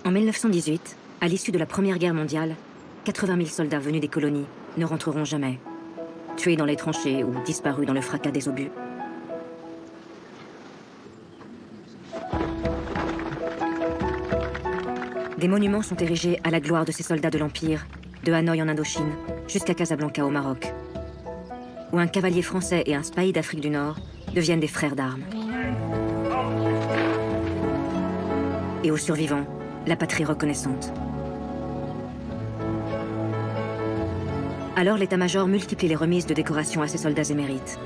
En 1918, à l'issue de la Première Guerre mondiale, 80 000 soldats venus des colonies ne rentreront jamais, tués dans les tranchées ou disparus dans le fracas des obus. Des monuments sont érigés à la gloire de ces soldats de l'Empire, de Hanoï en Indochine jusqu'à Casablanca au Maroc, où un cavalier français et un spahi d'Afrique du Nord deviennent des frères d'armes. Et aux survivants, la patrie reconnaissante. Alors l'état-major multiplie les remises de décorations à ses soldats émérites.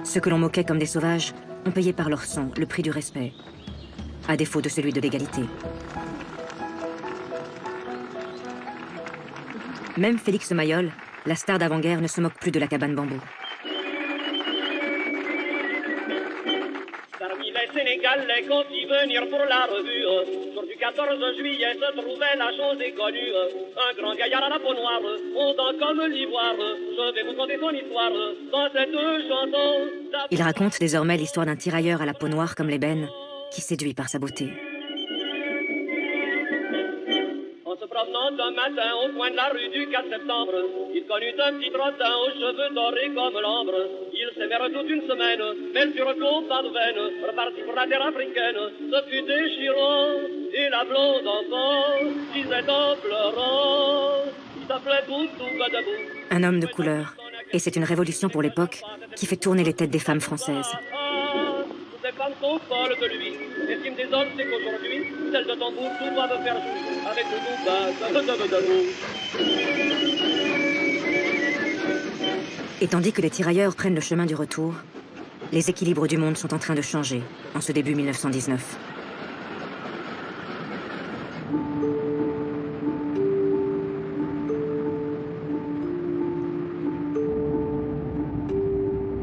Ceux que l'on moquait comme des sauvages ont payé par leur sang le prix du respect, à défaut de celui de l'égalité. Même Félix Mayol, la star d'avant-guerre, ne se moque plus de la cabane bambou. Parmi les Sénégalais qu'on fit venir pour la revue, jour du 14 juillet se trouvait la chose inconnue. Un grand gaillard à la peau noire, fondant comme l'ivoire. Je vais vous conter son histoire dans cette chanson. Il raconte désormais l'histoire d'un tirailleur à la peau noire comme l'ébène, qui séduit par sa beauté. En se promenant un matin au coin de la rue du 4 septembre, il connut un petit trottin aux cheveux dorés comme l'ambre. Ils s'aimèrent toute une semaine, mais sur le compte pas de veine, reparti pour la terre africaine, ce fut déchirant. Et la blonde enfant disait en pleurant, il s'appelait Boutou Badabou. Un homme de couleur, et c'est une révolution pour l'époque qui fait tourner les têtes des femmes françaises. Toutes les femmes sont folles de lui. L'estime des hommes, c'est qu'aujourd'hui, celle de Tambour, tout doivent faire jour avec le Et tandis que les tirailleurs prennent le chemin du retour, les équilibres du monde sont en train de changer en ce début 1919.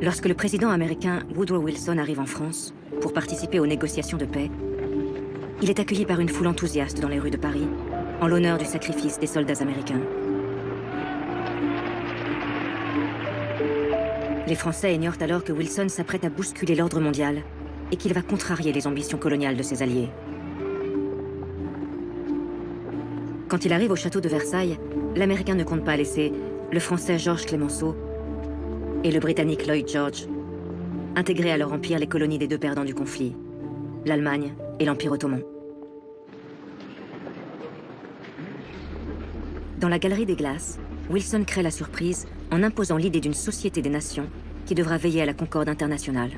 Lorsque le président américain Woodrow Wilson arrive en France pour participer aux négociations de paix, il est accueilli par une foule enthousiaste dans les rues de Paris, en l'honneur du sacrifice des soldats américains. Les Français ignorent alors que Wilson s'apprête à bousculer l'ordre mondial et qu'il va contrarier les ambitions coloniales de ses alliés. Quand il arrive au château de Versailles, l'Américain ne compte pas laisser le Français Georges Clemenceau et le Britannique Lloyd George intégrer à leur empire les colonies des deux perdants du conflit, l'Allemagne et l'Empire ottoman. Dans la Galerie des Glaces, Wilson crée la surprise en imposant l'idée d'une société des nations qui devra veiller à la concorde internationale.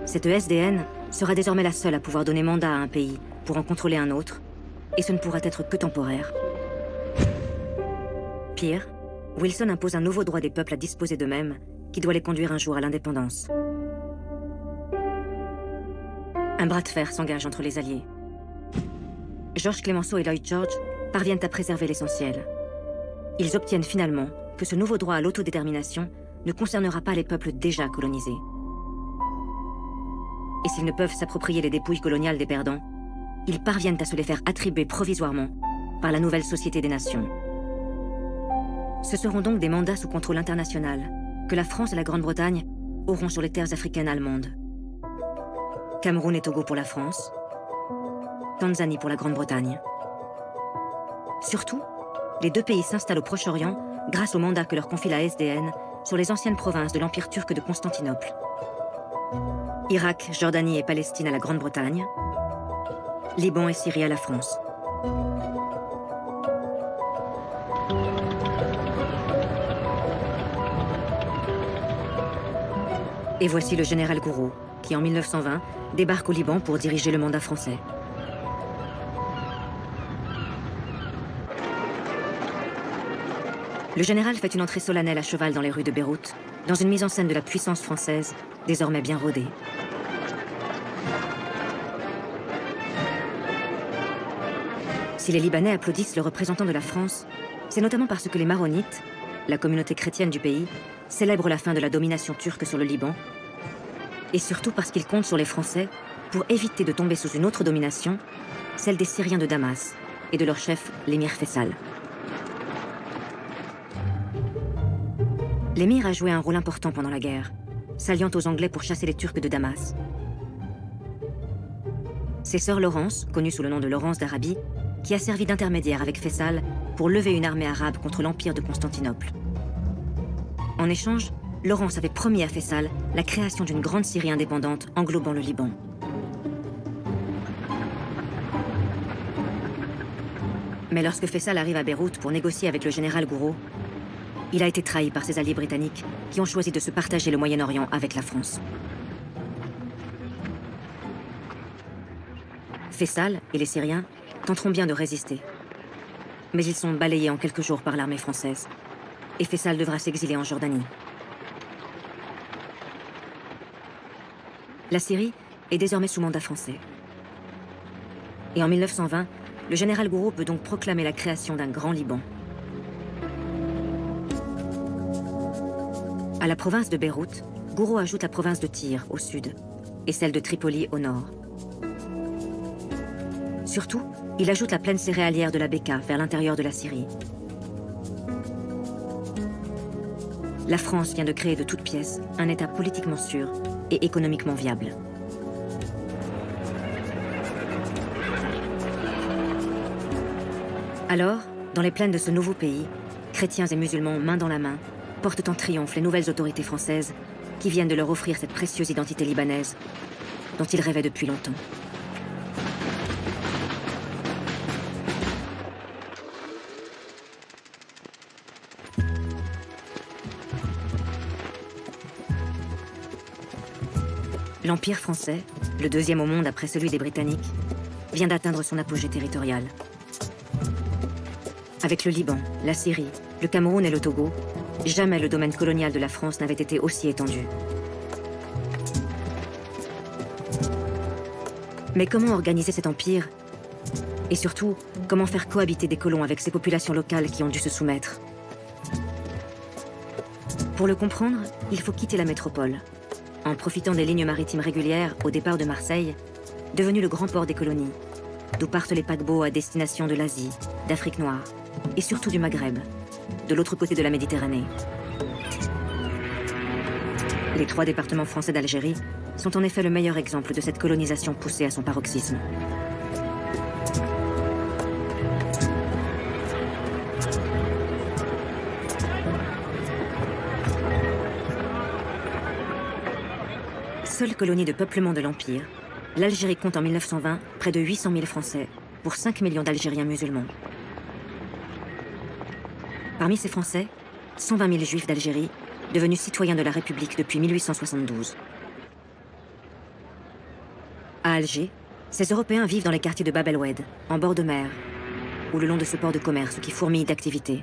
Cette SDN sera désormais la seule à pouvoir donner mandat à un pays pour en contrôler un autre, et ce ne pourra être que temporaire. Pire, Wilson impose un nouveau droit des peuples à disposer d'eux-mêmes qui doit les conduire un jour à l'indépendance. Un bras de fer s'engage entre les alliés. Georges Clemenceau et Lloyd George parviennent à préserver l'essentiel. Ils obtiennent finalement que ce nouveau droit à l'autodétermination ne concernera pas les peuples déjà colonisés. Et s'ils ne peuvent s'approprier les dépouilles coloniales des perdants, ils parviennent à se les faire attribuer provisoirement par la nouvelle Société des Nations. Ce seront donc des mandats sous contrôle international que la France et la Grande-Bretagne auront sur les terres africaines allemandes. Cameroun et Togo pour la France, Tanzanie pour la Grande-Bretagne. Surtout, les deux pays s'installent au Proche-Orient grâce au mandat que leur confie la SDN sur les anciennes provinces de l'Empire turc de Constantinople. Irak, Jordanie et Palestine à la Grande-Bretagne, Liban et Syrie à la France. Et voici le général Gouraud, qui en 1920 débarque au Liban pour diriger le mandat français. Le général fait une entrée solennelle à cheval dans les rues de Beyrouth, dans une mise en scène de la puissance française, désormais bien rodée. Si les Libanais applaudissent le représentant de la France, c'est notamment parce que les Maronites, la communauté chrétienne du pays, célèbrent la fin de la domination turque sur le Liban, et surtout parce qu'ils comptent sur les Français pour éviter de tomber sous une autre domination, celle des Syriens de Damas et de leur chef, l'émir Faisal. L'émir a joué un rôle important pendant la guerre, s'alliant aux Anglais pour chasser les Turcs de Damas. C'est sœur Laurence, connue sous le nom de Laurence d'Arabie, qui a servi d'intermédiaire avec Faisal pour lever une armée arabe contre l'Empire de Constantinople. En échange, Laurence avait promis à Faisal la création d'une grande Syrie indépendante englobant le Liban. Mais lorsque Faisal arrive à Beyrouth pour négocier avec le général Gouraud, il a été trahi par ses alliés britanniques qui ont choisi de se partager le Moyen-Orient avec la France. Faisal et les Syriens tenteront bien de résister. Mais ils sont balayés en quelques jours par l'armée française. Et Faisal devra s'exiler en Jordanie. La Syrie est désormais sous mandat français. Et en 1920, le général Gouraud peut donc proclamer la création d'un grand Liban. À la province de Beyrouth, Gouraud ajoute la province de Tyr au sud et celle de Tripoli au nord. Surtout, il ajoute la plaine céréalière de la Bekaa vers l'intérieur de la Syrie. La France vient de créer de toutes pièces un État politiquement sûr et économiquement viable. Alors, dans les plaines de ce nouveau pays, chrétiens et musulmans main dans la main portent en triomphe les nouvelles autorités françaises qui viennent de leur offrir cette précieuse identité libanaise dont ils rêvaient depuis longtemps. L'Empire français, le deuxième au monde après celui des Britanniques, vient d'atteindre son apogée territorial. Avec le Liban, la Syrie, le Cameroun et le Togo, jamais le domaine colonial de la France n'avait été aussi étendu. Mais comment organiser cet empire? Et surtout, comment faire cohabiter des colons avec ces populations locales qui ont dû se soumettre? Pour le comprendre, il faut quitter la métropole, en profitant des lignes maritimes régulières au départ de Marseille, devenu le grand port des colonies, d'où partent les paquebots à destination de l'Asie, d'Afrique noire, et surtout du Maghreb, de l'autre côté de la Méditerranée. Les 3 départements français d'Algérie sont en effet le meilleur exemple de cette colonisation poussée à son paroxysme. Seule colonie de peuplement de l'Empire, l'Algérie compte en 1920 près de 800 000 Français pour 5 millions d'Algériens musulmans. Parmi ces Français, 120 000 Juifs d'Algérie, devenus citoyens de la République depuis 1872. À Alger, ces Européens vivent dans les quartiers de Bab el-Oued, en bord de mer, ou le long de ce port de commerce qui fourmille d'activités.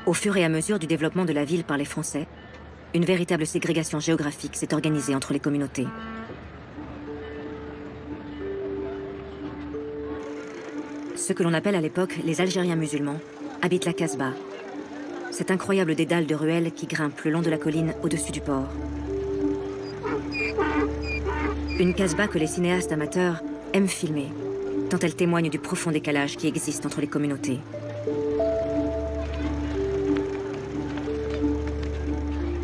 Au fur et à mesure du développement de la ville par les Français, une véritable ségrégation géographique s'est organisée entre les communautés. Ceux que l'on appelle à l'époque les Algériens musulmans habitent la Casbah, cet incroyable dédale de ruelles qui grimpe le long de la colline au-dessus du port. Une Casbah que les cinéastes amateurs aiment filmer, tant elle témoigne du profond décalage qui existe entre les communautés.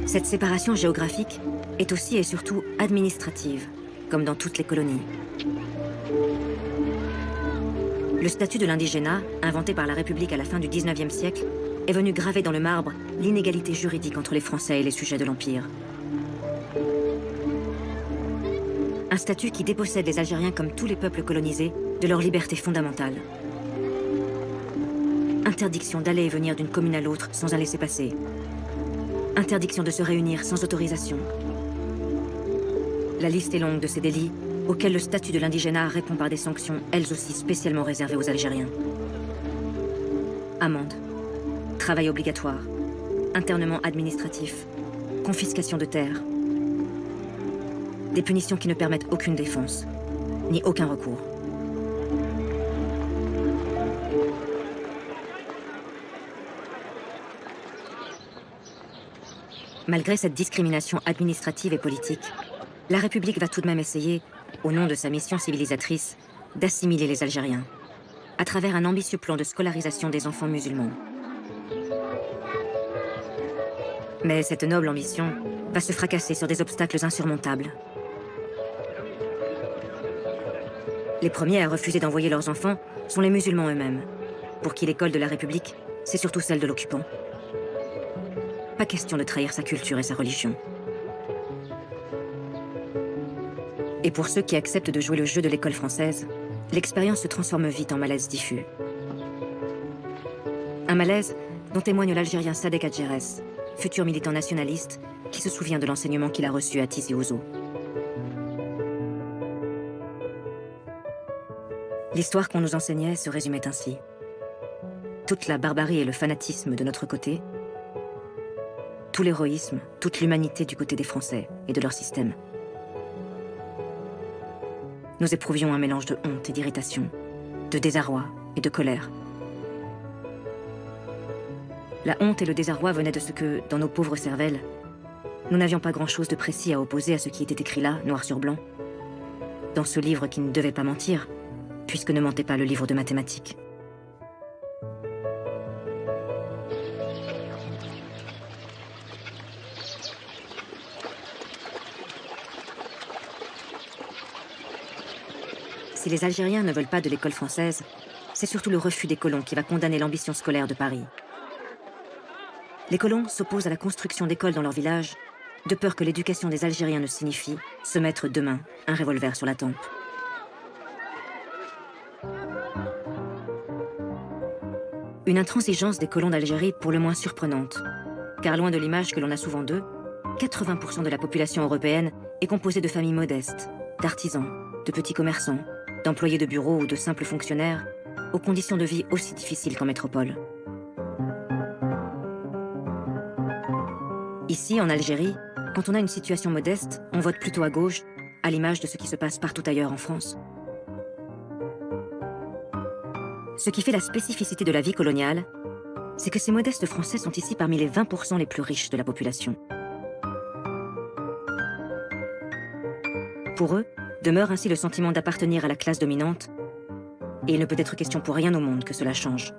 Cette séparation géographique est aussi et surtout administrative, comme dans toutes les colonies. Le statut de l'indigénat, inventé par la République à la fin du XIXe siècle, est venu graver dans le marbre l'inégalité juridique entre les Français et les sujets de l'Empire. Un statut qui dépossède les Algériens comme tous les peuples colonisés de leur liberté fondamentale. Interdiction d'aller et venir d'une commune à l'autre sans un laissez-passer. Interdiction de se réunir sans autorisation. La liste est longue de ces délits auxquels le statut de l'indigénat répond par des sanctions, elles aussi spécialement réservées aux Algériens. Amende, travail obligatoire, internement administratif, confiscation de terres. Des punitions qui ne permettent aucune défense, ni aucun recours. Malgré cette discrimination administrative et politique, la République va tout de même essayer, au nom de sa mission civilisatrice, d'assimiler les Algériens, à travers un ambitieux plan de scolarisation des enfants musulmans. Mais cette noble ambition va se fracasser sur des obstacles insurmontables. Les premiers à refuser d'envoyer leurs enfants sont les musulmans eux-mêmes, pour qui l'école de la République, c'est surtout celle de l'occupant. Pas question de trahir sa culture et sa religion. Et pour ceux qui acceptent de jouer le jeu de l'école française, l'expérience se transforme vite en malaise diffus. Un malaise dont témoigne l'Algérien Sadek Adjerès, futur militant nationaliste, qui se souvient de l'enseignement qu'il a reçu à Tizi Ouzou. L'histoire qu'on nous enseignait se résumait ainsi. Toute la barbarie et le fanatisme de notre côté, tout l'héroïsme, toute l'humanité du côté des Français et de leur système. Nous éprouvions un mélange de honte et d'irritation, de désarroi et de colère. La honte et le désarroi venaient de ce que, dans nos pauvres cervelles, nous n'avions pas grand-chose de précis à opposer à ce qui était écrit là, noir sur blanc, dans ce livre qui ne devait pas mentir, puisque ne mentait pas le livre de mathématiques. Si les Algériens ne veulent pas de l'école française, c'est surtout le refus des colons qui va condamner l'ambition scolaire de Paris. Les colons s'opposent à la construction d'écoles dans leur village, de peur que l'éducation des Algériens ne signifie se mettre demain un revolver sur la tempe. Une intransigeance des colons d'Algérie pour le moins surprenante, car loin de l'image que l'on a souvent d'eux, 80% de la population européenne est composée de familles modestes, d'artisans, de petits commerçants, d'employés de bureaux ou de simples fonctionnaires, aux conditions de vie aussi difficiles qu'en métropole. Ici, en Algérie, quand on a une situation modeste, on vote plutôt à gauche, à l'image de ce qui se passe partout ailleurs en France. Ce qui fait la spécificité de la vie coloniale, c'est que ces modestes Français sont ici parmi les 20% les plus riches de la population. Pour eux, demeure ainsi le sentiment d'appartenir à la classe dominante, et il ne peut être question pour rien au monde que cela change.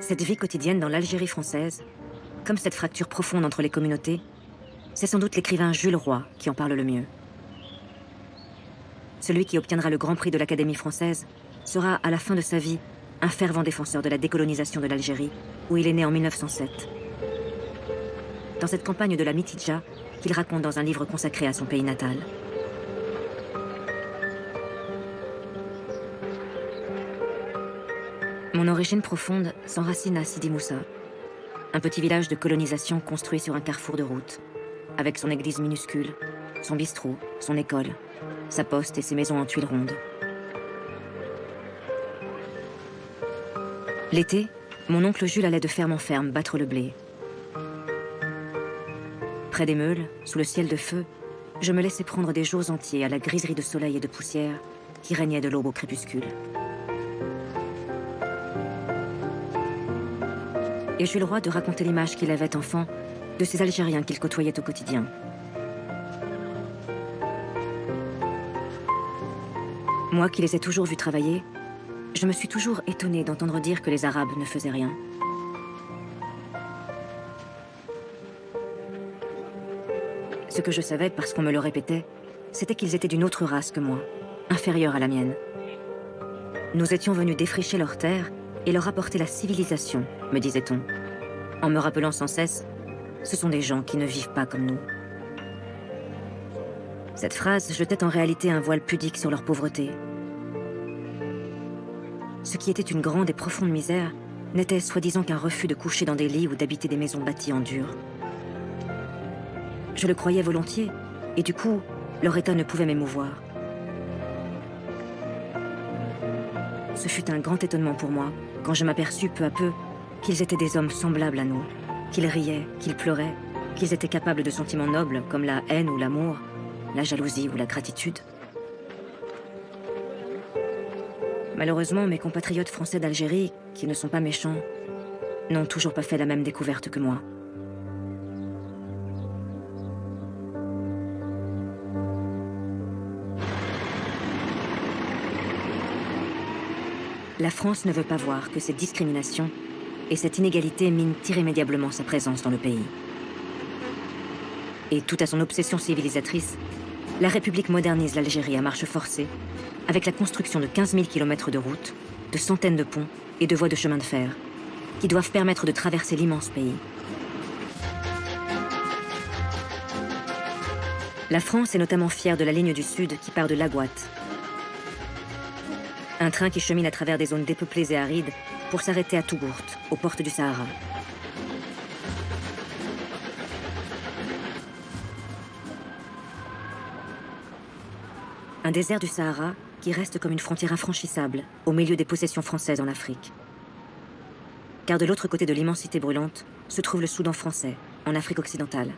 Cette vie quotidienne dans l'Algérie française, comme cette fracture profonde entre les communautés, c'est sans doute l'écrivain Jules Roy qui en parle le mieux. Celui qui obtiendra le Grand Prix de l'Académie française sera, à la fin de sa vie, un fervent défenseur de la décolonisation de l'Algérie, où il est né en 1907. Dans cette campagne de la Mitidja, qu'il raconte dans un livre consacré à son pays natal. Mon origine profonde s'enracine à Sidi Moussa, un petit village de colonisation construit sur un carrefour de route, avec son église minuscule, son bistrot, son école, sa poste et ses maisons en tuiles rondes. L'été, mon oncle Jules allait de ferme en ferme battre le blé. Près des meules, sous le ciel de feu, je me laissais prendre des jours entiers à la griserie de soleil et de poussière qui régnait de l'aube au crépuscule. Et j'eus le droit de raconter l'image qu'il avait enfant de ces Algériens qu'il côtoyait au quotidien. Moi qui les ai toujours vus travailler, je me suis toujours étonnée d'entendre dire que les Arabes ne faisaient rien. Ce que je savais, parce qu'on me le répétait, c'était qu'ils étaient d'une autre race que moi, inférieure à la mienne. Nous étions venus défricher leurs terres et leur apporter la civilisation, me disait-on, en me rappelant sans cesse, ce sont des gens qui ne vivent pas comme nous. Cette phrase jetait en réalité un voile pudique sur leur pauvreté. Ce qui était une grande et profonde misère n'était soi-disant qu'un refus de coucher dans des lits ou d'habiter des maisons bâties en dur. Je le croyais volontiers, et du coup, leur état ne pouvait m'émouvoir. Ce fut un grand étonnement pour moi, quand je m'aperçus peu à peu qu'ils étaient des hommes semblables à nous, qu'ils riaient, qu'ils pleuraient, qu'ils étaient capables de sentiments nobles comme la haine ou l'amour, la jalousie ou la gratitude. Malheureusement, mes compatriotes français d'Algérie, qui ne sont pas méchants, n'ont toujours pas fait la même découverte que moi. La France ne veut pas voir que cette discrimination et cette inégalité minent irrémédiablement sa présence dans le pays. Et tout à son obsession civilisatrice, La République modernise l'Algérie à marche forcée, avec la construction de 15 000 km de routes, de centaines de ponts et de voies de chemin de fer, qui doivent permettre de traverser l'immense pays. La France est notamment fière de la ligne du Sud qui part de Laguat. Un train qui chemine à travers des zones dépeuplées et arides pour s'arrêter à Tougourt, aux portes du Sahara. Un désert du Sahara qui reste comme une frontière infranchissable au milieu des possessions françaises en Afrique. Car de l'autre côté de l'immensité brûlante se trouve le Soudan français, en Afrique occidentale.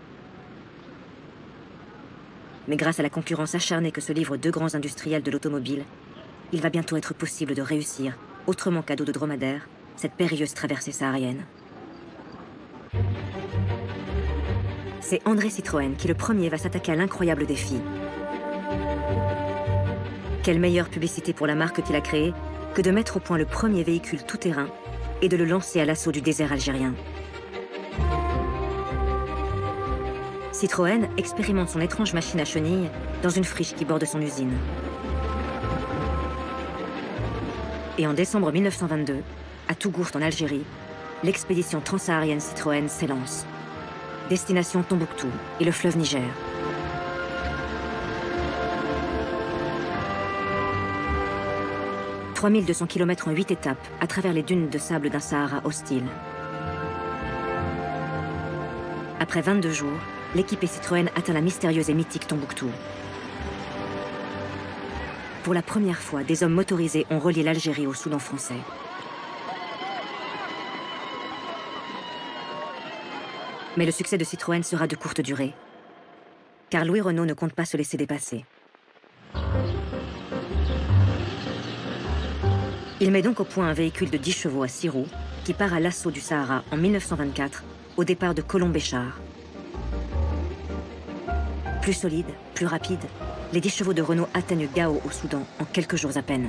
Mais grâce à la concurrence acharnée que se livrent deux grands industriels de l'automobile, il va bientôt être possible de réussir, autrement qu'à dos de dromadaire, cette périlleuse traversée saharienne. C'est André Citroën qui le premier va s'attaquer à l'incroyable défi. Quelle meilleure publicité pour la marque qu'il a créée que de mettre au point le premier véhicule tout-terrain et de le lancer à l'assaut du désert algérien. Citroën expérimente son étrange machine à chenilles dans une friche qui borde son usine. Et en décembre 1922, à Tougourt en Algérie, l'expédition transsaharienne Citroën s'élance. Destination Tombouctou et le fleuve Niger. « 3200 km en 8 étapes à travers les dunes de sable d'un Sahara hostile. Après 22 jours, l'équipée Citroën atteint la mystérieuse et mythique Tombouctou. Pour la première fois, des hommes motorisés ont relié l'Algérie au Soudan français. Mais le succès de Citroën sera de courte durée, car Louis Renault ne compte pas se laisser dépasser. Il met donc au point un véhicule de 10 chevaux à 6 roues qui part à l'assaut du Sahara en 1924 au départ de Colomb-Béchar. Plus solide, plus rapide, les 10 chevaux de Renault atteignent Gao au Soudan en quelques jours à peine.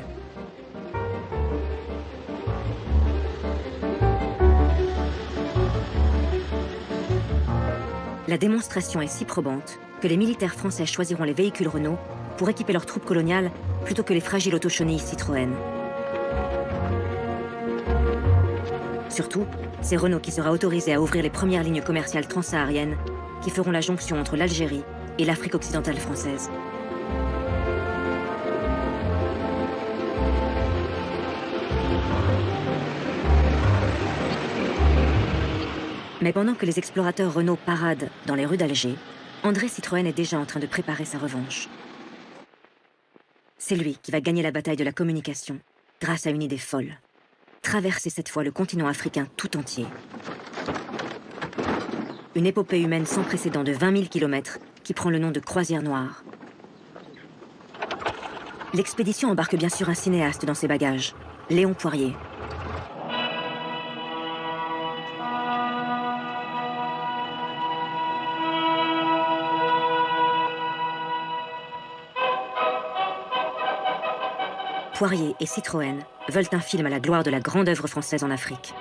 La démonstration est si probante que les militaires français choisiront les véhicules Renault pour équiper leurs troupes coloniales plutôt que les fragiles autochenilles Citroën. Surtout, c'est Renault qui sera autorisé à ouvrir les premières lignes commerciales transsahariennes qui feront la jonction entre l'Algérie et l'Afrique occidentale française. Mais pendant que les explorateurs Renault paradent dans les rues d'Alger, André Citroën est déjà en train de préparer sa revanche. C'est lui qui va gagner la bataille de la communication grâce à une idée folle. Traverser cette fois le continent africain tout entier. Une épopée humaine sans précédent de 20 000 km qui prend le nom de Croisière Noire. L'expédition embarque bien sûr un cinéaste dans ses bagages, Léon Poirier. Poirier et Citroën veulent un film à la gloire de la grande œuvre française en Afrique.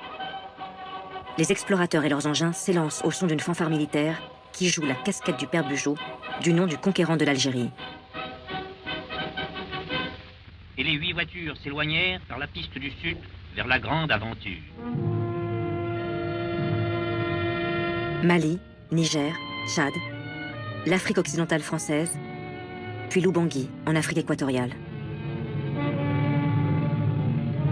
Les explorateurs et leurs engins s'élancent au son d'une fanfare militaire qui joue la casquette du père Bugeaud, du nom du conquérant de l'Algérie. Et les 8 voitures s'éloignèrent par la piste du sud vers la grande aventure. Mali, Niger, Tchad, l'Afrique occidentale française, puis l'Oubangui, en Afrique équatoriale.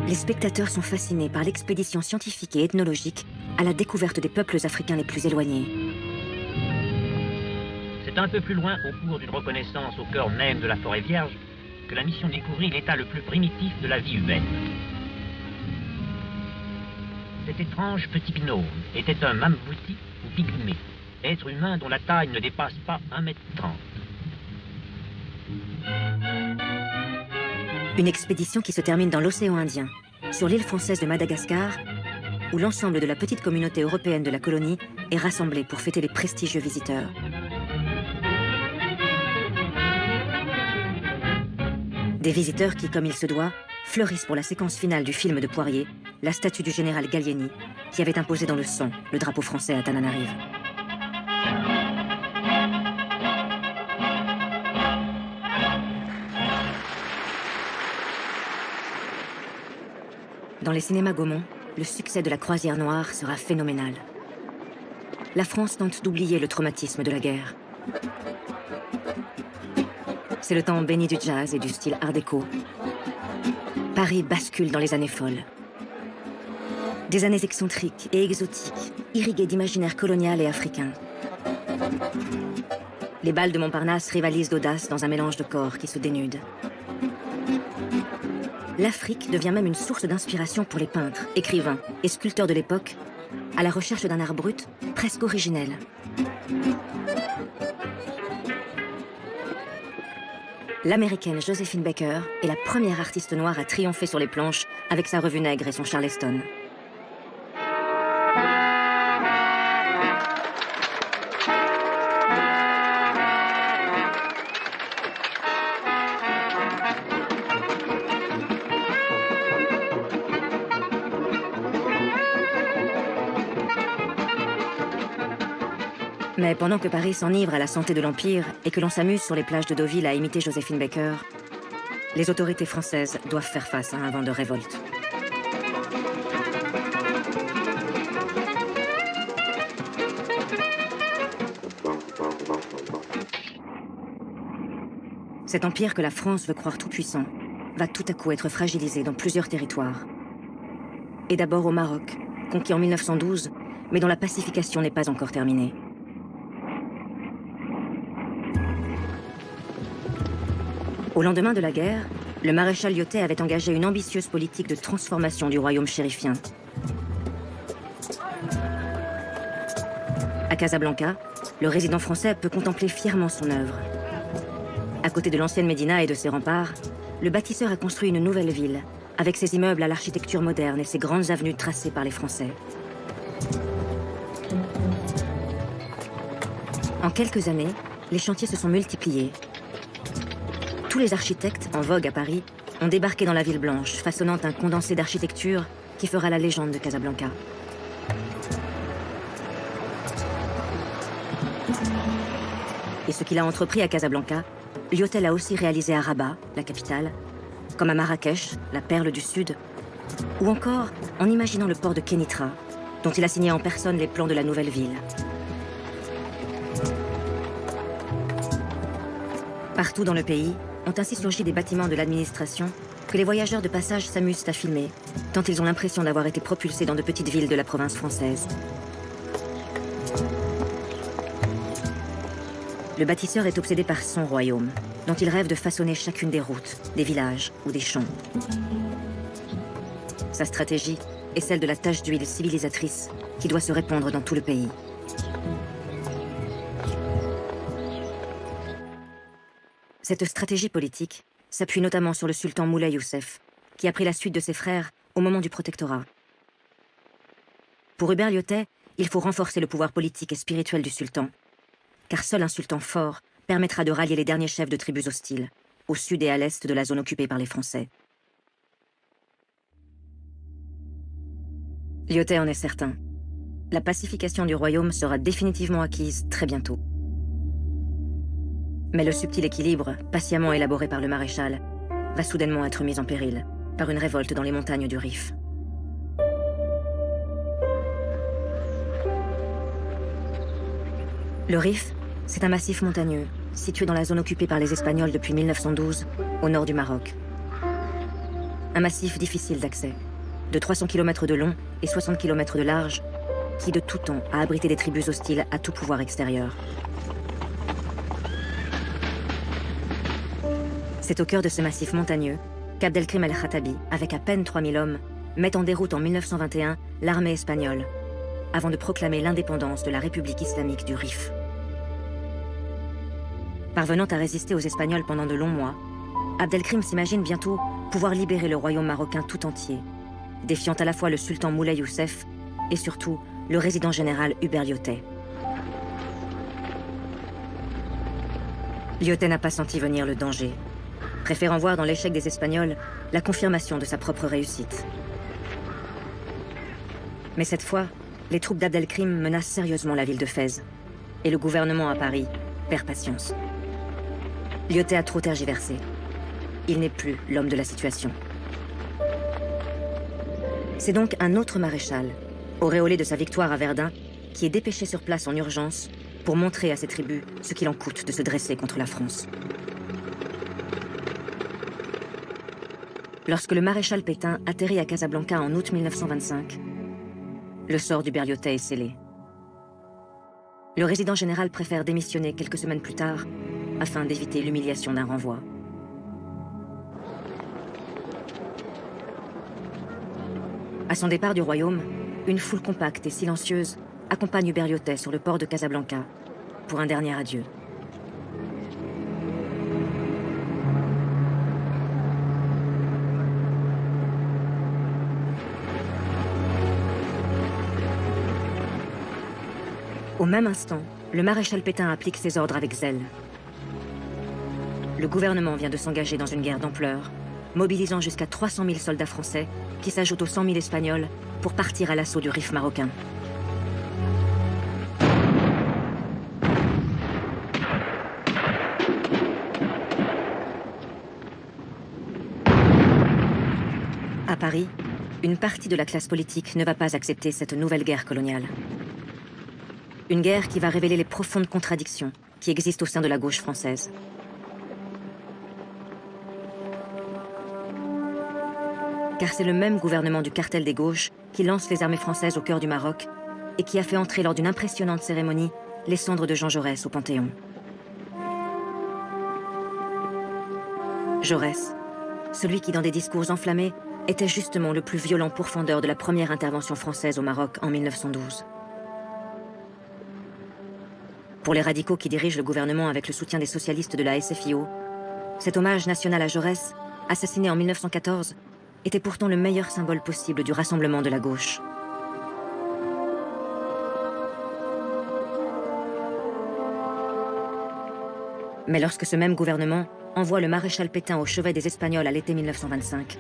Les spectateurs sont fascinés par l'expédition scientifique et ethnologique à la découverte des peuples africains les plus éloignés. C'est un peu plus loin, au cours d'une reconnaissance au cœur même de la forêt vierge, que la mission découvrit l'état le plus primitif de la vie humaine. Cet étrange petit binôme était un mamouti ou pygmée, être humain dont la taille ne dépasse pas 1,30 m. Une expédition qui se termine dans l'océan Indien, sur l'île française de Madagascar, où l'ensemble de la petite communauté européenne de la colonie est rassemblée pour fêter les prestigieux visiteurs. Des visiteurs qui, comme il se doit, fleurissent pour la séquence finale du film de Poirier, la statue du général Gallieni, qui avait imposé dans le sang le drapeau français à Tananarive. Dans les cinémas Gaumont, le succès de la Croisière noire sera phénoménal. La France tente d'oublier le traumatisme de la guerre. C'est le temps béni du jazz et du style art déco. Paris bascule dans les années folles. Des années excentriques et exotiques, irriguées d'imaginaire colonial et africain. Les balles de Montparnasse rivalisent d'audace dans un mélange de corps qui se dénudent. L'Afrique devient même une source d'inspiration pour les peintres, écrivains et sculpteurs de l'époque, à la recherche d'un art brut presque originel. L'américaine Joséphine Baker est la première artiste noire à triompher sur les planches avec sa revue Nègre et son Charleston. Mais pendant que Paris s'enivre à la santé de l'Empire et que l'on s'amuse sur les plages de Deauville à imiter Joséphine Baker, les autorités françaises doivent faire face à un vent de révolte. Cet empire que la France veut croire tout puissant va tout à coup être fragilisé dans plusieurs territoires. Et d'abord au Maroc, conquis en 1912, mais dont la pacification n'est pas encore terminée. Au lendemain de la guerre, le maréchal Lyautey avait engagé une ambitieuse politique de transformation du royaume chérifien. À Casablanca, le résident français peut contempler fièrement son œuvre. À côté de l'ancienne Médina et de ses remparts, le bâtisseur a construit une nouvelle ville, avec ses immeubles à l'architecture moderne et ses grandes avenues tracées par les Français. En quelques années, les chantiers se sont multipliés. Tous les architectes, en vogue à Paris, ont débarqué dans la ville blanche, façonnant un condensé d'architecture qui fera la légende de Casablanca. Et ce qu'il a entrepris à Casablanca, Lyautey l'a aussi réalisé à Rabat, la capitale, comme à Marrakech, la perle du Sud, ou encore en imaginant le port de Kénitra, dont il a signé en personne les plans de la nouvelle ville. Partout dans le pays, ont ainsi surgi des bâtiments de l'administration que les voyageurs de passage s'amusent à filmer, tant ils ont l'impression d'avoir été propulsés dans de petites villes de la province française. Le bâtisseur est obsédé par son royaume, dont il rêve de façonner chacune des routes, des villages ou des champs. Sa stratégie est celle de la tache d'huile civilisatrice qui doit se répandre dans tout le pays. Cette stratégie politique s'appuie notamment sur le sultan Moulay Youssef, qui a pris la suite de ses frères au moment du protectorat. Pour Hubert Lyautey, il faut renforcer le pouvoir politique et spirituel du sultan, car seul un sultan fort permettra de rallier les derniers chefs de tribus hostiles, au sud et à l'est de la zone occupée par les Français. Lyautey en est certain. La pacification du royaume sera définitivement acquise très bientôt. Mais le subtil équilibre, patiemment élaboré par le maréchal, va soudainement être mis en péril par une révolte dans les montagnes du Rif. Le Rif, c'est un massif montagneux, situé dans la zone occupée par les Espagnols depuis 1912, au nord du Maroc. Un massif difficile d'accès, de 300 km de long et 60 km de large, qui de tout temps a abrité des tribus hostiles à tout pouvoir extérieur. C'est au cœur de ce massif montagneux qu'Abdelkrim el-Khattabi, avec à peine 3000 hommes, met en déroute en 1921 l'armée espagnole, avant de proclamer l'indépendance de la République islamique du Rif. Parvenant à résister aux Espagnols pendant de longs mois, Abdelkrim s'imagine bientôt pouvoir libérer le royaume marocain tout entier, défiant à la fois le sultan Moulay Youssef et surtout le résident général Hubert Lyautey. Lyautey n'a pas senti venir le danger, préférant voir dans l'échec des Espagnols la confirmation de sa propre réussite. Mais cette fois, les troupes d'Abdelkrim menacent sérieusement la ville de Fès, et le gouvernement à Paris perd patience. Lyautey a trop tergiversé. Il n'est plus l'homme de la situation. C'est donc un autre maréchal, auréolé de sa victoire à Verdun, qui est dépêché sur place en urgence pour montrer à ses tribus ce qu'il en coûte de se dresser contre la France. Lorsque le maréchal Pétain atterrit à Casablanca en août 1925, le sort du Berliotais est scellé. Le résident général préfère démissionner quelques semaines plus tard afin d'éviter l'humiliation d'un renvoi. À son départ du royaume, une foule compacte et silencieuse accompagne Berliotais sur le port de Casablanca pour un dernier adieu. Au même instant, le maréchal Pétain applique ses ordres avec zèle. Le gouvernement vient de s'engager dans une guerre d'ampleur, mobilisant jusqu'à 300 000 soldats français, qui s'ajoutent aux 100 000 Espagnols, pour partir à l'assaut du Rif marocain. À Paris, une partie de la classe politique ne va pas accepter cette nouvelle guerre coloniale. Une guerre qui va révéler les profondes contradictions qui existent au sein de la gauche française. Car c'est le même gouvernement du cartel des gauches qui lance les armées françaises au cœur du Maroc et qui a fait entrer lors d'une impressionnante cérémonie les cendres de Jean Jaurès au Panthéon. Jaurès, celui qui dans des discours enflammés était justement le plus violent pourfendeur de la première intervention française au Maroc en 1912. Pour les radicaux qui dirigent le gouvernement avec le soutien des socialistes de la SFIO, cet hommage national à Jaurès, assassiné en 1914, était pourtant le meilleur symbole possible du rassemblement de la gauche. Mais lorsque ce même gouvernement envoie le maréchal Pétain au chevet des Espagnols à l'été 1925,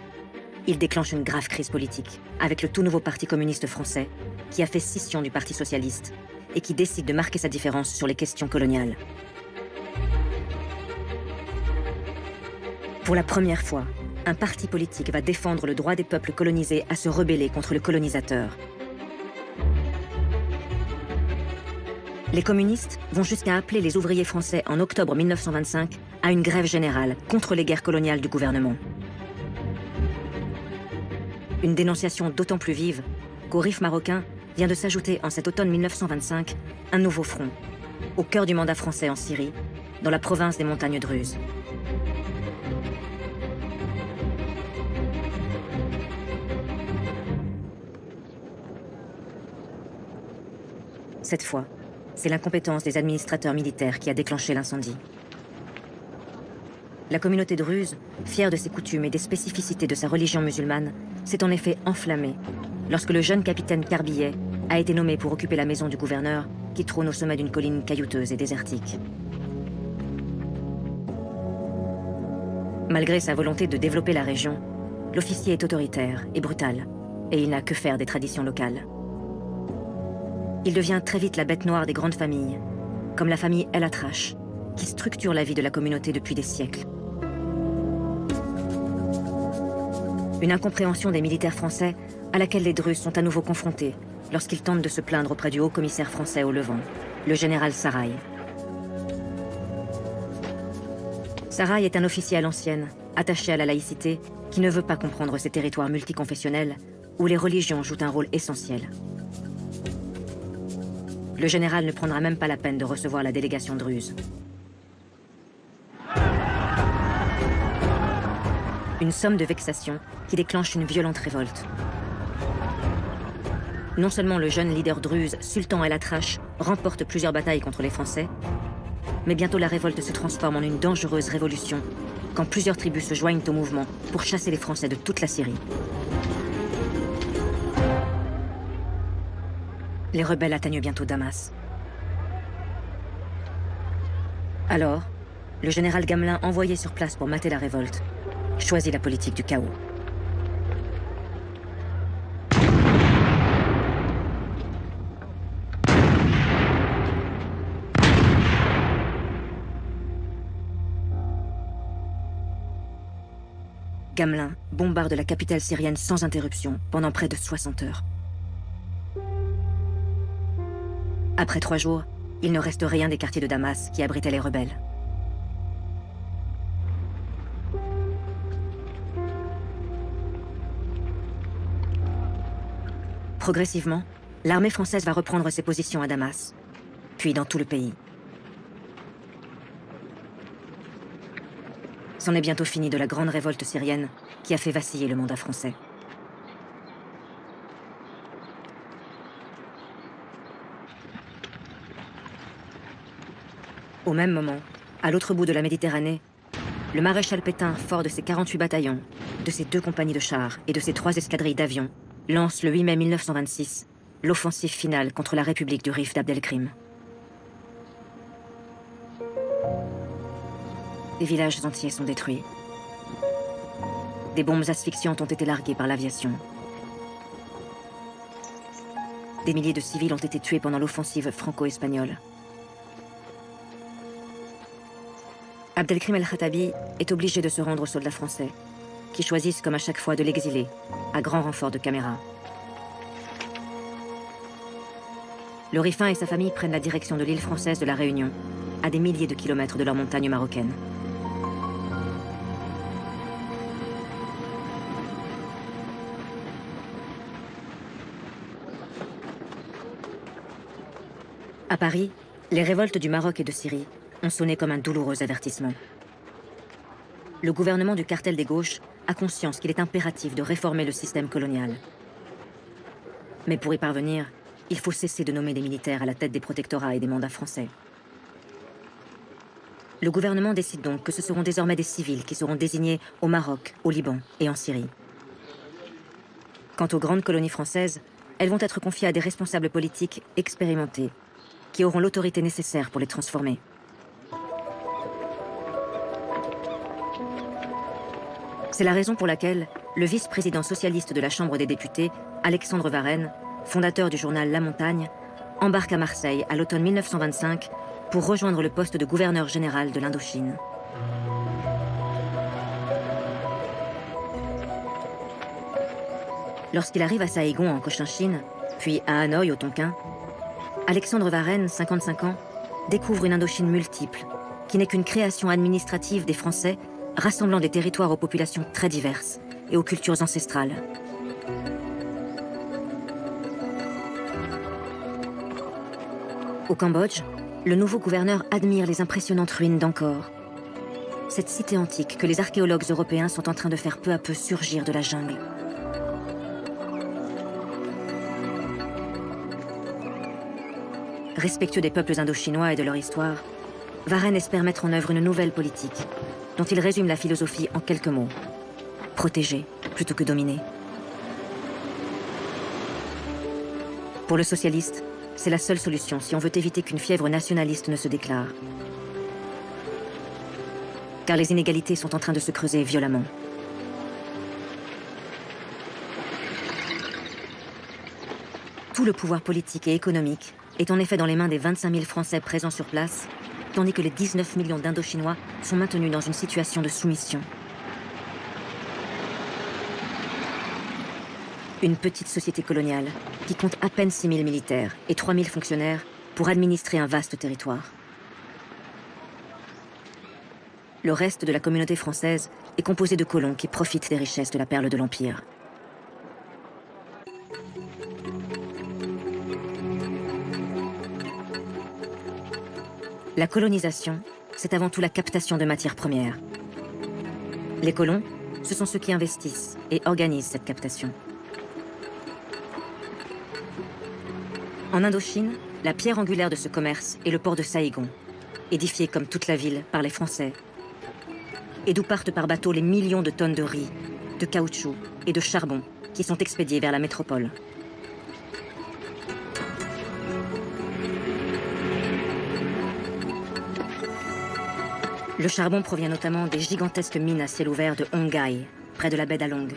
il déclenche une grave crise politique avec le tout nouveau Parti communiste français qui a fait scission du Parti socialiste et qui décide de marquer sa différence sur les questions coloniales. Pour la première fois, un parti politique va défendre le droit des peuples colonisés à se rebeller contre le colonisateur. Les communistes vont jusqu'à appeler les ouvriers français en octobre 1925 à une grève générale contre les guerres coloniales du gouvernement. Une dénonciation d'autant plus vive qu'au Rif marocain vient de s'ajouter en cet automne 1925 un nouveau front, au cœur du mandat français en Syrie, dans la province des montagnes druzes. Cette fois, c'est l'incompétence des administrateurs militaires qui a déclenché l'incendie. La communauté druze, fière de ses coutumes et des spécificités de sa religion musulmane, s'est en effet enflammée lorsque le jeune capitaine Carbillet a été nommé pour occuper la maison du gouverneur qui trône au sommet d'une colline caillouteuse et désertique. Malgré sa volonté de développer la région, l'officier est autoritaire et brutal, et il n'a que faire des traditions locales. Il devient très vite la bête noire des grandes familles, comme la famille El Atrache, qui structure la vie de la communauté depuis des siècles. Une incompréhension des militaires français à laquelle les Druzes sont à nouveau confrontés lorsqu'ils tentent de se plaindre auprès du haut-commissaire français au Levant, le général Sarrail. Sarrail est un officier à l'ancienne, attaché à la laïcité, qui ne veut pas comprendre ces territoires multiconfessionnels où les religions jouent un rôle essentiel. Le général ne prendra même pas la peine de recevoir la délégation druze. Une somme de vexation qui déclenche une violente révolte. Non seulement le jeune leader druze, Sultan El Atrache, remporte plusieurs batailles contre les Français, mais bientôt la révolte se transforme en une dangereuse révolution quand plusieurs tribus se joignent au mouvement pour chasser les Français de toute la Syrie. Les rebelles atteignent bientôt Damas. Alors, le général Gamelin, envoyé sur place pour mater la révolte, choisit la politique du chaos. Gamelin bombarde la capitale syrienne sans interruption pendant près de 60 heures. Après 3 jours, il ne reste rien des quartiers de Damas qui abritaient les rebelles. Progressivement, l'armée française va reprendre ses positions à Damas, puis dans tout le pays. C'en est bientôt fini de la grande révolte syrienne qui a fait vaciller le mandat français. Au même moment, à l'autre bout de la Méditerranée, le maréchal Pétain, fort de ses 48 bataillons, de ses 2 compagnies de chars et de ses 3 escadrilles d'avions, lance le 8 mai 1926 l'offensive finale contre la République du Rif d'Abdelkrim. Des villages entiers sont détruits. Des bombes asphyxiantes ont été larguées par l'aviation. Des milliers de civils ont été tués pendant l'offensive franco-espagnole. Abdelkrim el-Khattabi est obligé de se rendre aux soldats français, qui choisissent comme à chaque fois de l'exiler, à grand renfort de caméras. Le Rifin et sa famille prennent la direction de l'île française de la Réunion, à des milliers de kilomètres de leurs montagnes marocaines. À Paris, les révoltes du Maroc et de Syrie ont sonné comme un douloureux avertissement. Le gouvernement du cartel des gauches a conscience qu'il est impératif de réformer le système colonial. Mais pour y parvenir, il faut cesser de nommer des militaires à la tête des protectorats et des mandats français. Le gouvernement décide donc que ce seront désormais des civils qui seront désignés au Maroc, au Liban et en Syrie. Quant aux grandes colonies françaises, elles vont être confiées à des responsables politiques expérimentés, qui auront l'autorité nécessaire pour les transformer. C'est la raison pour laquelle le vice-président socialiste de la Chambre des députés, Alexandre Varenne, fondateur du journal La Montagne, embarque à Marseille à l'automne 1925 pour rejoindre le poste de gouverneur général de l'Indochine. Lorsqu'il arrive à Saïgon en Cochinchine, puis à Hanoï au Tonkin, Alexandre Varenne, 55 ans, découvre une Indochine multiple, qui n'est qu'une création administrative des Français rassemblant des territoires aux populations très diverses et aux cultures ancestrales. Au Cambodge, le nouveau gouverneur admire les impressionnantes ruines d'Angkor, cette cité antique que les archéologues européens sont en train de faire peu à peu surgir de la jungle. Respectueux des peuples indochinois et de leur histoire, Varenne espère mettre en œuvre une nouvelle politique, dont il résume la philosophie en quelques mots. Protéger plutôt que dominer. Pour le socialiste, c'est la seule solution si on veut éviter qu'une fièvre nationaliste ne se déclare. Car les inégalités sont en train de se creuser violemment. Tout le pouvoir politique et économique est en effet dans les mains des 25 000 Français présents sur place, tandis que les 19 millions d'Indochinois sont maintenus dans une situation de soumission. Une petite société coloniale qui compte à peine 6 000 militaires et 3 000 fonctionnaires pour administrer un vaste territoire. Le reste de la communauté française est composé de colons qui profitent des richesses de la perle de l'Empire. La colonisation, c'est avant tout la captation de matières premières. Les colons, ce sont ceux qui investissent et organisent cette captation. En Indochine, la pierre angulaire de ce commerce est le port de Saïgon, édifié comme toute la ville par les Français, et d'où partent par bateau les millions de tonnes de riz, de caoutchouc et de charbon qui sont expédiés vers la métropole. Le charbon provient notamment des gigantesques mines à ciel ouvert de Ongai, près de la baie d'Along,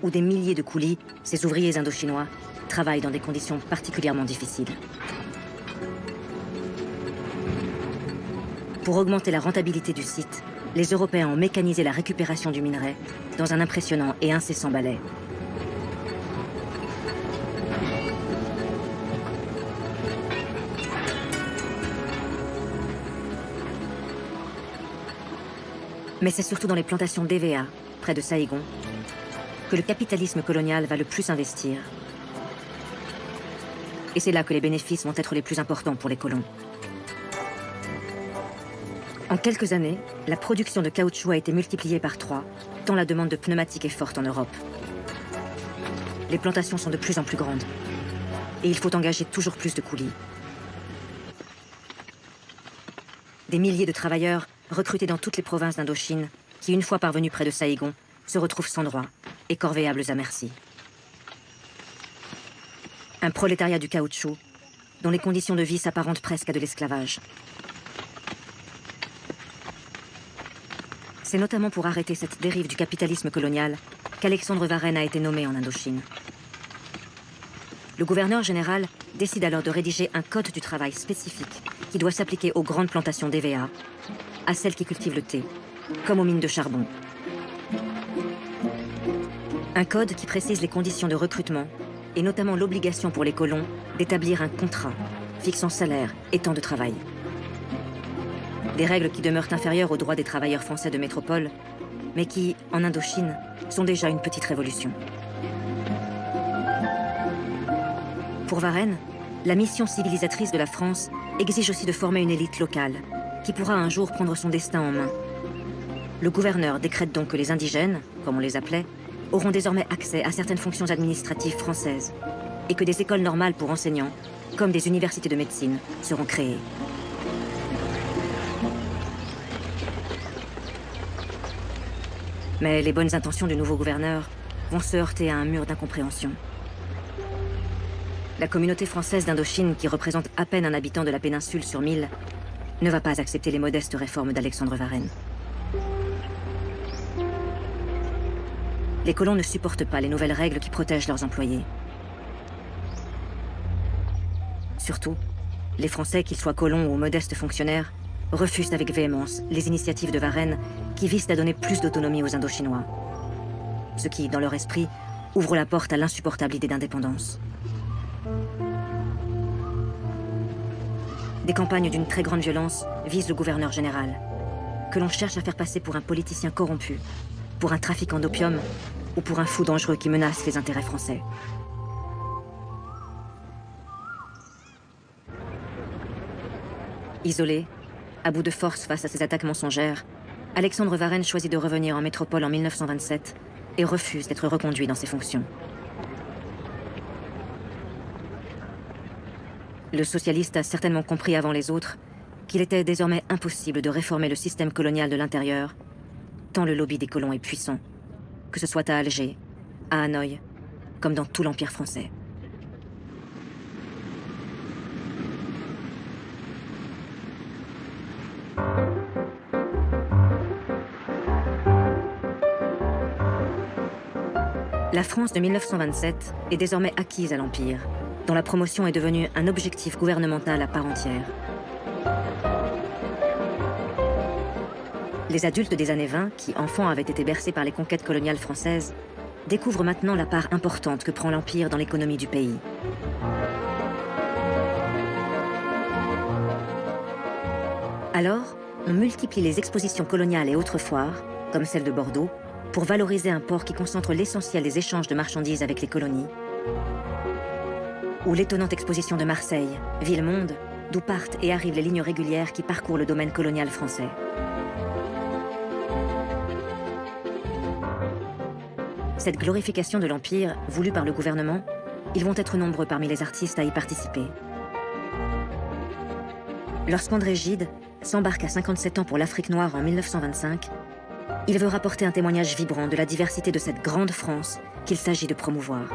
où des milliers de coulis, ces ouvriers indochinois, travaillent dans des conditions particulièrement difficiles. Pour augmenter la rentabilité du site, les Européens ont mécanisé la récupération du minerai dans un impressionnant et incessant balai. Mais c'est surtout dans les plantations d'EVA, près de Saïgon, que le capitalisme colonial va le plus investir. Et c'est là que les bénéfices vont être les plus importants pour les colons. En quelques années, la production de caoutchouc a été multipliée par 3, tant la demande de pneumatiques est forte en Europe. Les plantations sont de plus en plus grandes. Et il faut engager toujours plus de coulis. Des milliers de travailleurs recrutés dans toutes les provinces d'Indochine, qui, une fois parvenus près de Saïgon, se retrouvent sans droit et corvéables à merci. Un prolétariat du caoutchouc, dont les conditions de vie s'apparentent presque à de l'esclavage. C'est notamment pour arrêter cette dérive du capitalisme colonial qu'Alexandre Varenne a été nommé en Indochine. Le gouverneur général décide alors de rédiger un code du travail spécifique qui doit s'appliquer aux grandes plantations d'EVA, à celles qui cultivent le thé, comme aux mines de charbon. Un code qui précise les conditions de recrutement et notamment l'obligation pour les colons d'établir un contrat fixant salaire et temps de travail. Des règles qui demeurent inférieures aux droits des travailleurs français de métropole, mais qui, en Indochine, sont déjà une petite révolution. Pour Varenne, la mission civilisatrice de la France exige aussi de former une élite locale, qui pourra un jour prendre son destin en main. Le gouverneur décrète donc que les indigènes, comme on les appelait, auront désormais accès à certaines fonctions administratives françaises, et que des écoles normales pour enseignants, comme des universités de médecine, seront créées. Mais les bonnes intentions du nouveau gouverneur vont se heurter à un mur d'incompréhension. La communauté française d'Indochine, qui représente à peine un habitant de la péninsule sur 1000, ne va pas accepter les modestes réformes d'Alexandre Varenne. Les colons ne supportent pas les nouvelles règles qui protègent leurs employés. Surtout, les Français, qu'ils soient colons ou modestes fonctionnaires, refusent avec véhémence les initiatives de Varenne qui visent à donner plus d'autonomie aux Indochinois. Ce qui, dans leur esprit, ouvre la porte à l'insupportable idée d'indépendance. Des campagnes d'une très grande violence visent le gouverneur général, que l'on cherche à faire passer pour un politicien corrompu, pour un trafiquant d'opium ou pour un fou dangereux qui menace les intérêts français. Isolé, à bout de force face à ces attaques mensongères, Alexandre Varenne choisit de revenir en métropole en 1927 et refuse d'être reconduit dans ses fonctions. Le socialiste a certainement compris avant les autres qu'il était désormais impossible de réformer le système colonial de l'intérieur, tant le lobby des colons est puissant, que ce soit à Alger, à Hanoï, comme dans tout l'Empire français. La France de 1927 est désormais acquise à l'Empire, dont la promotion est devenue un objectif gouvernemental à part entière. Les adultes des années 20, qui enfants avaient été bercés par les conquêtes coloniales françaises, découvrent maintenant la part importante que prend l'Empire dans l'économie du pays. Alors, on multiplie les expositions coloniales et autres foires, comme celle de Bordeaux, pour valoriser un port qui concentre l'essentiel des échanges de marchandises avec les colonies. Ou l'étonnante exposition de Marseille, ville-monde, d'où partent et arrivent les lignes régulières qui parcourent le domaine colonial français. Cette glorification de l'Empire, voulue par le gouvernement, ils vont être nombreux parmi les artistes à y participer. Lorsqu'André Gide s'embarque à 57 ans pour l'Afrique noire en 1925, il veut rapporter un témoignage vibrant de la diversité de cette grande France qu'il s'agit de promouvoir.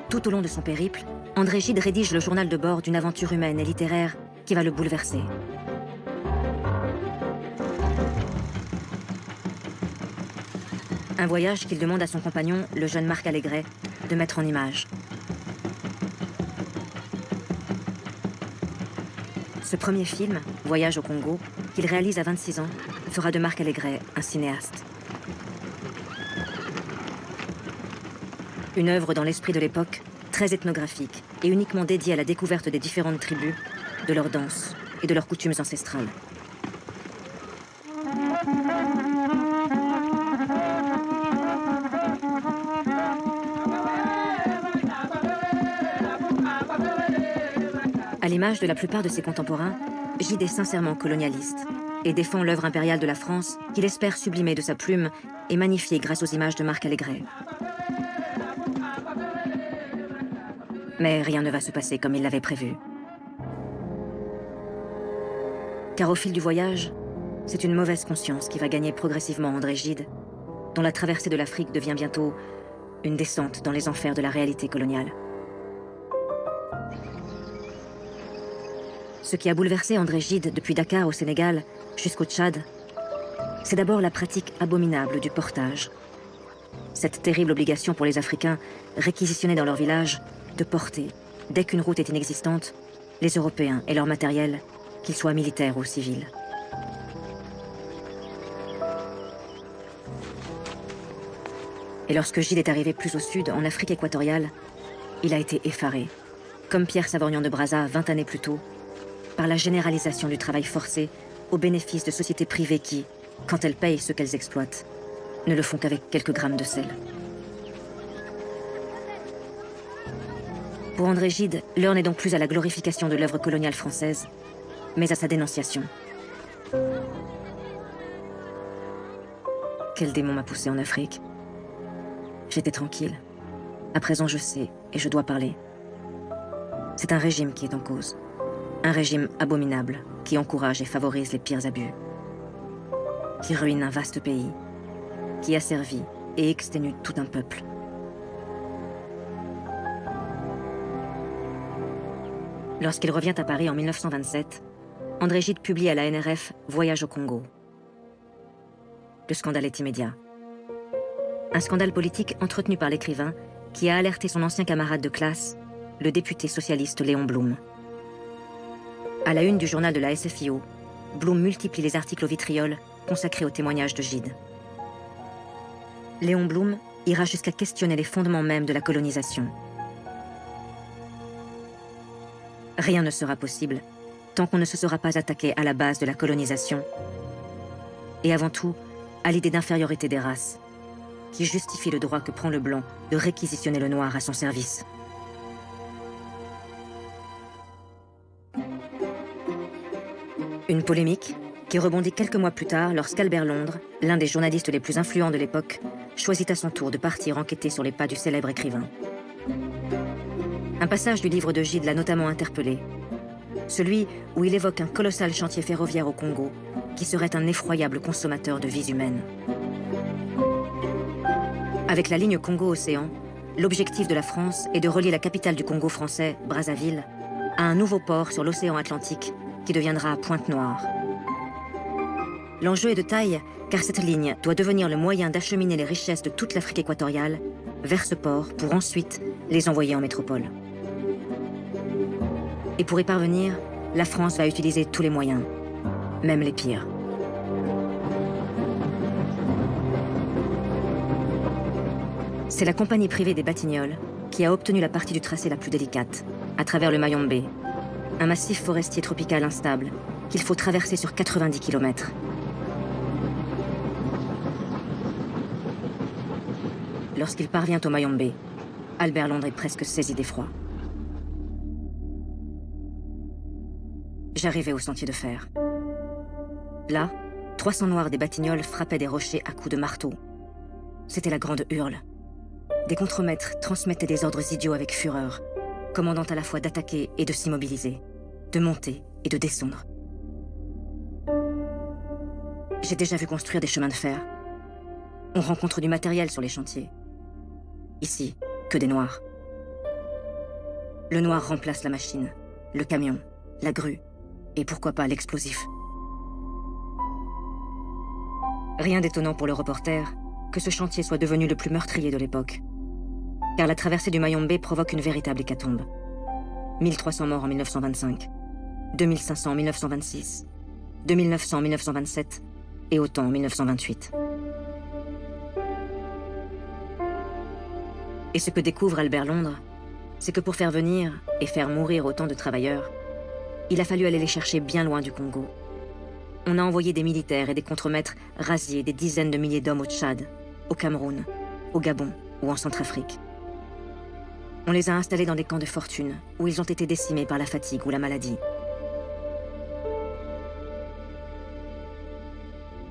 Tout au long de son périple, André Gide rédige le journal de bord d'une aventure humaine et littéraire qui va le bouleverser. Un voyage qu'il demande à son compagnon, le jeune Marc Allégret, de mettre en image. Ce premier film, Voyage au Congo, qu'il réalise à 26 ans, fera de Marc Allégret un cinéaste. Une œuvre dans l'esprit de l'époque, très ethnographique et uniquement dédiée à la découverte des différentes tribus, de leurs danses et de leurs coutumes ancestrales. À l'image de la plupart de ses contemporains, Gide est sincèrement colonialiste et défend l'œuvre impériale de la France qu'il espère sublimer de sa plume et magnifier grâce aux images de Marc Allégret. Mais rien ne va se passer comme il l'avait prévu. Car au fil du voyage, c'est une mauvaise conscience qui va gagner progressivement André Gide, dont la traversée de l'Afrique devient bientôt une descente dans les enfers de la réalité coloniale. Ce qui a bouleversé André Gide depuis Dakar au Sénégal jusqu'au Tchad, c'est d'abord la pratique abominable du portage. Cette terrible obligation pour les Africains, réquisitionnés dans leur village, de porter, dès qu'une route est inexistante, les Européens et leur matériel, qu'ils soient militaires ou civils. Et lorsque Gide est arrivé plus au sud, en Afrique équatoriale, il a été effaré, comme Pierre Savorgnan de Brazza 20 années plus tôt, par la généralisation du travail forcé au bénéfice de sociétés privées qui, quand elles payent ce qu'elles exploitent, ne le font qu'avec quelques grammes de sel. Pour André Gide, l'heure n'est donc plus à la glorification de l'œuvre coloniale française, mais à sa dénonciation. Quel démon m'a poussé en Afrique? J'étais tranquille. À présent, je sais et je dois parler. C'est un régime qui est en cause. Un régime abominable qui encourage et favorise les pires abus. Qui ruine un vaste pays. Qui asservit et exténue tout un peuple. Lorsqu'il revient à Paris en 1927, André Gide publie à la NRF Voyage au Congo. Le scandale est immédiat. Un scandale politique entretenu par l'écrivain qui a alerté son ancien camarade de classe, le député socialiste Léon Blum. À la une du journal de la SFIO, Blum multiplie les articles au vitriol consacrés au témoignage de Gide. Léon Blum ira jusqu'à questionner les fondements mêmes de la colonisation. Rien ne sera possible tant qu'on ne se sera pas attaqué à la base de la colonisation et avant tout à l'idée d'infériorité des races qui justifie le droit que prend le blanc de réquisitionner le noir à son service. Une polémique qui rebondit quelques mois plus tard lorsqu'Albert Londres, l'un des journalistes les plus influents de l'époque, choisit à son tour de partir enquêter sur les pas du célèbre écrivain. Un passage du livre de Gide l'a notamment interpellé. Celui où il évoque un colossal chantier ferroviaire au Congo qui serait un effroyable consommateur de vies humaines. Avec la ligne Congo-Océan, l'objectif de la France est de relier la capitale du Congo français, Brazzaville, à un nouveau port sur l'océan Atlantique qui deviendra Pointe-Noire. L'enjeu est de taille car cette ligne doit devenir le moyen d'acheminer les richesses de toute l'Afrique équatoriale vers ce port pour ensuite les envoyer en métropole. Et pour y parvenir, la France va utiliser tous les moyens, même les pires. C'est la compagnie privée des Batignolles qui a obtenu la partie du tracé la plus délicate, à travers le Mayombe, un massif forestier tropical instable qu'il faut traverser sur 90 km. Lorsqu'il parvient au Mayombe, Albert Londres est presque saisi d'effroi. J'arrivais au sentier de fer. Là, 300 noirs des Batignolles frappaient des rochers à coups de marteau. C'était la grande hurle. Des contremaîtres transmettaient des ordres idiots avec fureur, commandant à la fois d'attaquer et de s'immobiliser, de monter et de descendre. J'ai déjà vu construire des chemins de fer. On rencontre du matériel sur les chantiers. Ici, que des noirs. Le noir remplace la machine, le camion, la grue, et pourquoi pas l'explosif. Rien d'étonnant pour le reporter que ce chantier soit devenu le plus meurtrier de l'époque. Car la traversée du Mayombe provoque une véritable hécatombe. 1300 morts en 1925. 2500 en 1926, 2900 en 1927 et autant en 1928. Et ce que découvre Albert Londres, c'est que pour faire venir et faire mourir autant de travailleurs, il a fallu aller les chercher bien loin du Congo. On a envoyé des militaires et des contremaîtres rasier des dizaines de milliers d'hommes au Tchad, au Cameroun, au Gabon ou en Centrafrique. On les a installés dans des camps de fortune, où ils ont été décimés par la fatigue ou la maladie.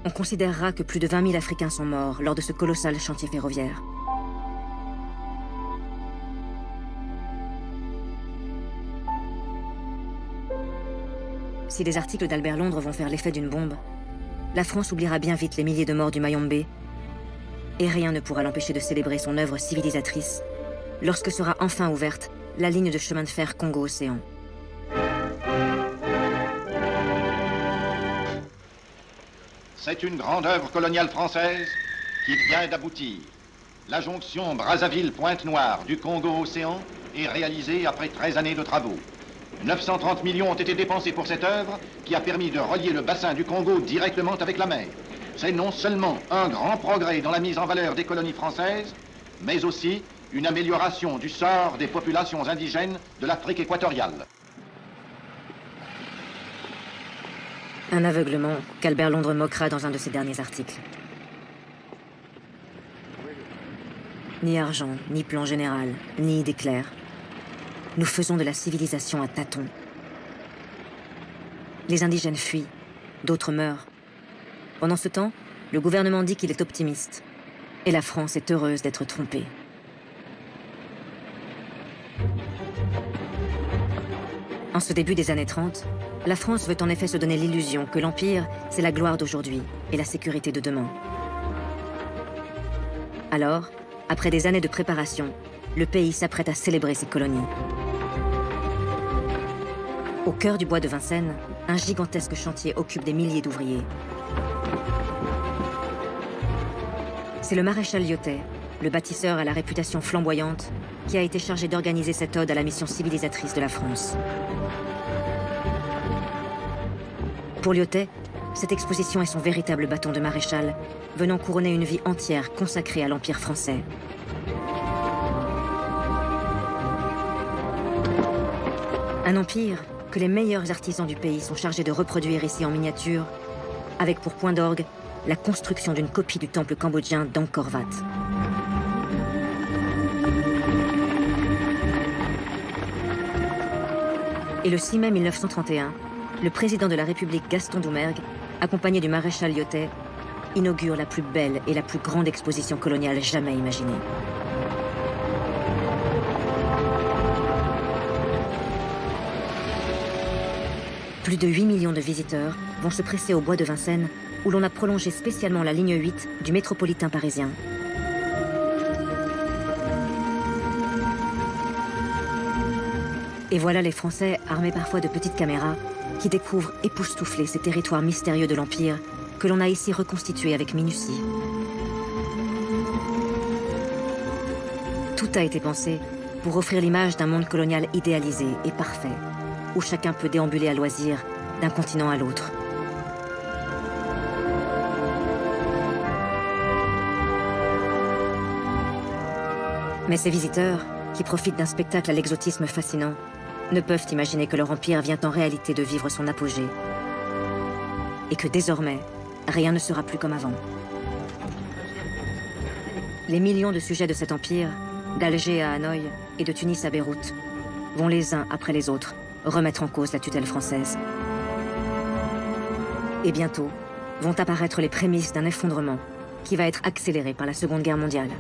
On considérera que plus de 20 000 Africains sont morts lors de ce colossal chantier ferroviaire. Si les articles d'Albert Londres vont faire l'effet d'une bombe, la France oubliera bien vite les milliers de morts du Mayombe, et rien ne pourra l'empêcher de célébrer son œuvre civilisatrice lorsque sera enfin ouverte la ligne de chemin de fer Congo-Océan. C'est une grande œuvre coloniale française qui vient d'aboutir. La jonction Brazzaville-Pointe-Noire du Congo-Océan est réalisée après 13 années de travaux. 930 millions ont été dépensés pour cette œuvre qui a permis de relier le bassin du Congo directement avec la mer. C'est non seulement un grand progrès dans la mise en valeur des colonies françaises, mais aussi une amélioration du sort des populations indigènes de l'Afrique équatoriale. Un aveuglement qu'Albert Londres moquera dans un de ses derniers articles. Ni argent, ni plan général, ni idée claire. Nous faisons de la civilisation à tâtons. Les indigènes fuient, d'autres meurent. Pendant ce temps, le gouvernement dit qu'il est optimiste. Et la France est heureuse d'être trompée. En ce début des années 30, la France veut en effet se donner l'illusion que l'Empire, c'est la gloire d'aujourd'hui et la sécurité de demain. Alors, après des années de préparation, le pays s'apprête à célébrer ses colonies. Au cœur du bois de Vincennes, un gigantesque chantier occupe des milliers d'ouvriers. C'est le maréchal Lyotet, le bâtisseur à la réputation flamboyante, qui a été chargé d'organiser cette ode à la mission civilisatrice de la France. Pour Lyotet, cette exposition est son véritable bâton de maréchal, venant couronner une vie entière consacrée à l'Empire français. Un empire que les meilleurs artisans du pays sont chargés de reproduire ici en miniature, avec pour point d'orgue la construction d'une copie du temple cambodgien d'Angkor Wat. Et le 6 mai 1931, le président de la République Gaston Doumergue, accompagné du maréchal Lyotet, inaugure la plus belle et la plus grande exposition coloniale jamais imaginée. Plus de 8 millions de visiteurs vont se presser au bois de Vincennes, où l'on a prolongé spécialement la ligne 8 du métropolitain parisien. Et voilà les Français, armés parfois de petites caméras, qui découvrent époustouflés ces territoires mystérieux de l'Empire que l'on a ici reconstitués avec minutie. Tout a été pensé pour offrir l'image d'un monde colonial idéalisé et parfait, où chacun peut déambuler à loisir d'un continent à l'autre. Mais ces visiteurs, qui profitent d'un spectacle à l'exotisme fascinant, ne peuvent imaginer que leur empire vient en réalité de vivre son apogée. Et que désormais, rien ne sera plus comme avant. Les millions de sujets de cet empire, d'Alger à Hanoï et de Tunis à Beyrouth, vont les uns après les autres remettre en cause la tutelle française. Et bientôt, vont apparaître les prémices d'un effondrement qui va être accéléré par la Seconde Guerre mondiale.